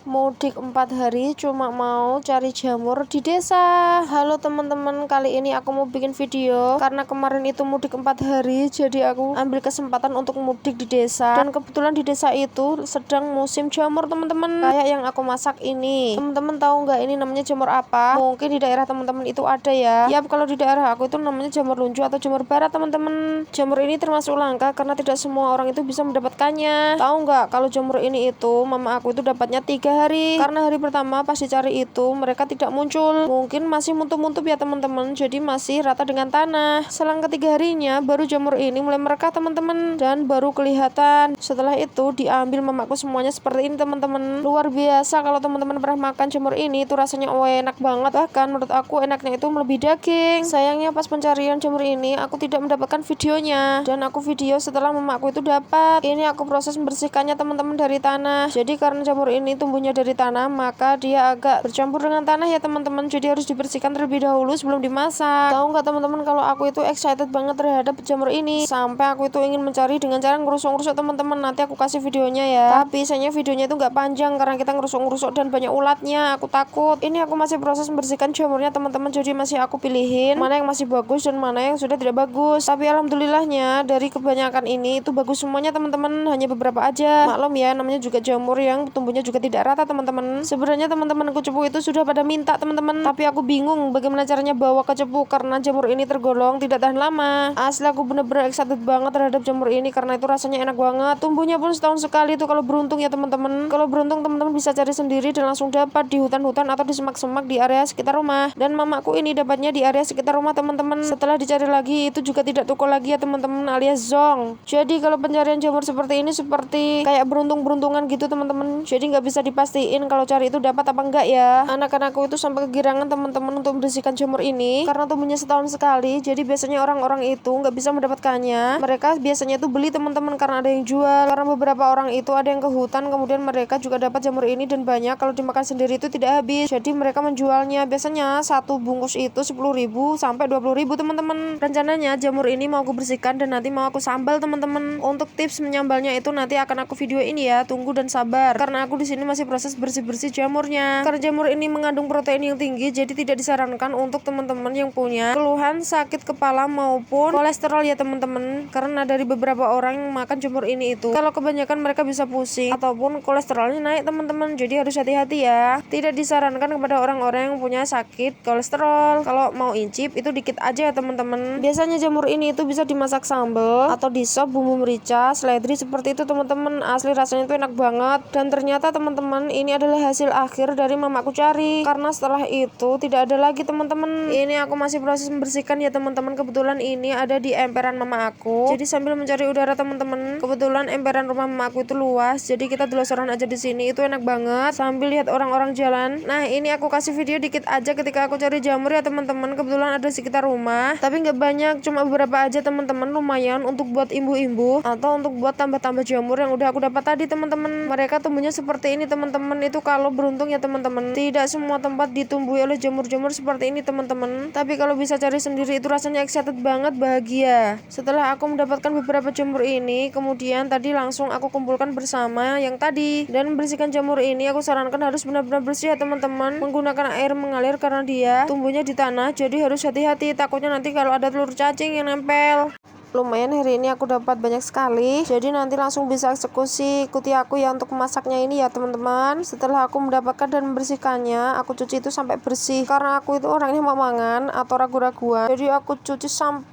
mudik 4 hari cuma mau cari jamur di desa. Halo teman-teman, kali ini aku mau bikin video karena kemarin itu mudik 4 hari, jadi aku ambil kesempatan untuk mudik di desa. Dan kebetulan di desa itu sedang musim jamur teman-teman, kayak yang aku masak ini. Teman-teman tahu nggak ini namanya jamur apa? Mungkin di daerah teman-teman itu ada ya. Yap, kalau di daerah aku itu namanya jamur lunju atau jamur barat teman-teman. Jamur ini termasuk langka karena tidak semua orang itu bisa mendapatkannya. Tahu nggak kalau jamur ini itu mama aku itu dapatnya 3 hari, karena hari pertama pas dicari itu mereka tidak muncul, mungkin masih muntup-muntup ya teman-teman, jadi masih rata dengan tanah. Selang ketiga harinya baru jamur ini mulai merekah teman-teman, dan baru kelihatan. Setelah itu diambil mamaku semuanya seperti ini teman-teman. Luar biasa, kalau teman-teman pernah makan jamur ini itu rasanya enak banget, bahkan menurut aku enaknya itu melebihi daging. Sayangnya pas pencarian jamur ini aku tidak mendapatkan videonya, dan aku video setelah mamaku itu dapat. Ini aku proses membersihkannya teman-teman dari tanah. Jadi karena jamur ini tumbuhnya dari tanah, maka dia agak bercampur dengan tanah ya teman-teman, jadi harus dibersihkan terlebih dahulu sebelum dimasak. Tahu nggak teman-teman, kalau aku itu excited banget terhadap jamur ini, sampai aku itu ingin mencari dengan cara ngerusuk-ngerusuk teman-teman. Nanti aku kasih videonya ya, tapi sayangnya videonya itu nggak panjang karena kita ngerusuk-ngerusuk dan banyak ulatnya, aku takut. Ini aku masih proses membersihkan jamurnya teman-teman, jadi masih aku pilihin mana yang masih bagus dan mana yang sudah tidak bagus. Tapi alhamdulillahnya dari kebanyakan ini itu bagus semuanya teman-teman, hanya beberapa aja. Maklum ya, namanya juga jamur yang tumbuhnya juga tidak rata teman-teman. Sebenarnya teman-teman cepu itu sudah pada minta teman-teman, tapi aku bingung bagaimana caranya bawa ke cepu karena jamur ini tergolong tidak tahan lama. Asli aku bener-bener excited banget terhadap jamur ini karena itu rasanya enak banget. Tumbuhnya pun setahun sekali tuh kalau beruntung ya teman-teman. Kalau beruntung teman-teman bisa cari sendiri dan langsung dapat di hutan-hutan atau di semak-semak di area sekitar rumah. Dan mamaku ini dapatnya di area sekitar rumah teman-teman. Setelah dicari lagi itu juga tidak tukul lagi ya teman-teman, alias zong. Jadi kalau pencarian jamur seperti ini seperti kayak beruntung-beruntungan gitu teman-teman. Jadi nggak bisa dipastiin kalau cari itu dapat apa enggak ya. Anak-anakku itu sampai kegirangan teman-teman untuk membersihkan jamur ini karena tumbuhnya setahun sekali. Jadi biasanya orang-orang itu nggak bisa mendapatkannya. Mereka biasanya itu beli teman-teman karena ada yang jual. Karena beberapa orang itu ada yang ke hutan, kemudian mereka juga dapat jamur ini dan banyak. Kalau dimakan sendiri itu tidak habis. Jadi mereka menjualnya. Biasanya satu bungkus itu 10.000 sampai 20.000 teman-teman. Rencananya jamur ini mau aku bersihkan dan nanti mau aku sambal teman-teman. Untuk tips menyambalnya itu nanti akan aku video ini ya. Tunggu dan sabar karena aku di sini masih proses bersih-bersih jamurnya. Karena jamur ini mengandung protein yang tinggi, jadi tidak disarankan untuk teman-teman yang punya keluhan sakit kepala maupun kolesterol ya teman-teman. Karena dari beberapa orang yang makan jamur ini itu kalau kebanyakan mereka bisa pusing ataupun kolesterolnya naik teman-teman. Jadi harus hati-hati ya. Tidak disarankan kepada orang-orang yang punya sakit kolesterol. Kalau mau incip itu dikit aja ya teman-teman. Biasanya jamur ini itu bisa dimasak sambal atau di sop bumbu merica, seledri seperti itu teman-teman. Asli rasanya itu enak banget. Dan ternyata teman-teman ini adalah hasil akhir dari mamaku cari, karena setelah itu tidak ada lagi teman-teman. Ini aku masih proses membersihkan ya teman-teman. Kebetulan ini ada di emperan mama aku, jadi sambil mencari udara teman-teman. Kebetulan emperan rumah mama aku itu luas, jadi kita telusuran aja di sini itu enak banget sambil lihat orang-orang jalan. Nah ini aku kasih video dikit aja ketika aku cari jamur ya teman-teman. Kebetulan ada sekitar rumah, tapi nggak banyak, cuma beberapa aja teman-teman. Lumayan untuk buat imbu-imbu atau untuk buat tambah-tambah jamur yang udah aku dapat tadi teman-teman. Mereka tumbuhnya seperti ini teman-teman. Itu kalau beruntung ya teman-teman. Tidak semua tempat ditumbuhi oleh jamur-jamur seperti ini teman-teman, tapi kalau bisa cari sendiri itu rasanya excited banget, bahagia. Setelah aku mendapatkan beberapa jamur ini, kemudian tadi langsung aku kumpulkan bersama yang tadi. Dan membersihkan jamur ini aku sarankan harus benar-benar bersih ya teman-teman, menggunakan air mengalir karena dia tumbuhnya di tanah, jadi harus hati-hati, takutnya nanti kalau ada telur cacing yang nempel. Lumayan hari ini aku dapat banyak sekali, jadi nanti langsung bisa eksekusi. Ikuti aku ya untuk memasaknya ini ya teman-teman. Setelah aku mendapatkan dan membersihkannya, aku cuci itu sampai bersih karena aku itu orangnya mau mangan atau ragu-raguan, jadi aku cuci sampai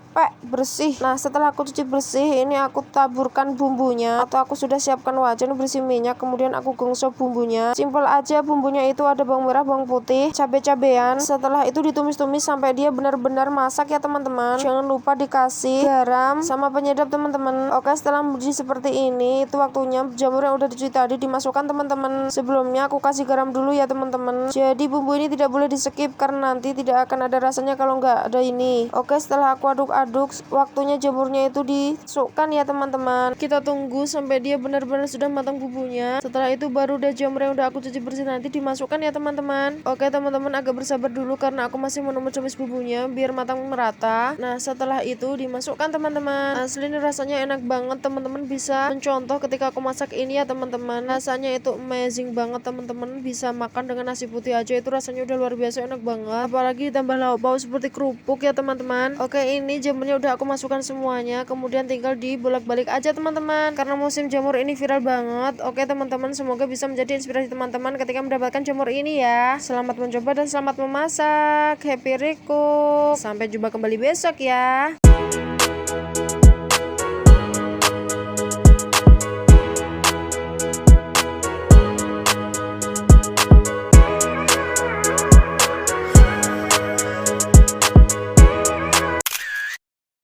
bersih. Nah setelah aku cuci bersih, ini aku taburkan bumbunya atau aku sudah siapkan wajan berisi minyak, kemudian aku gongso bumbunya. Simpel aja, bumbunya itu ada bawang merah, bawang putih, cabai-cabean. Setelah itu ditumis-tumis sampai dia benar-benar masak ya teman-teman. Jangan lupa dikasih garam sama penyedap teman-teman. Oke, setelah mendidih seperti ini, itu waktunya jamur yang udah dicuci tadi dimasukkan teman-teman. Sebelumnya aku kasih garam dulu ya teman-teman. Jadi bumbu ini tidak boleh di skip karena nanti tidak akan ada rasanya kalau nggak ada ini. Oke, setelah aku aduk aduk. Waktunya jamurnya itu dimasukkan ya teman-teman. Kita tunggu sampai dia benar-benar sudah matang bumbunya. Setelah itu baru udah jamur yang udah aku cuci bersih nanti dimasukkan ya teman-teman. Oke teman-teman, agak bersabar dulu karena aku masih menumis bumbunya biar matang merata. Nah setelah itu dimasukkan teman-teman. Asli ini rasanya enak banget, teman-teman bisa mencontoh ketika aku masak ini ya teman-teman. Rasanya itu amazing banget teman-teman, bisa makan dengan nasi putih aja itu rasanya udah luar biasa enak banget, apalagi ditambah lauk pauk seperti kerupuk ya teman-teman. Oke, ini jamurnya udah aku masukkan semuanya, kemudian tinggal dibolak-balik aja teman-teman karena musim jamur ini viral banget. Oke teman-teman, semoga bisa menjadi inspirasi teman-teman ketika mendapatkan jamur ini ya. Selamat mencoba dan selamat memasak. Happy recook, sampai jumpa kembali besok ya.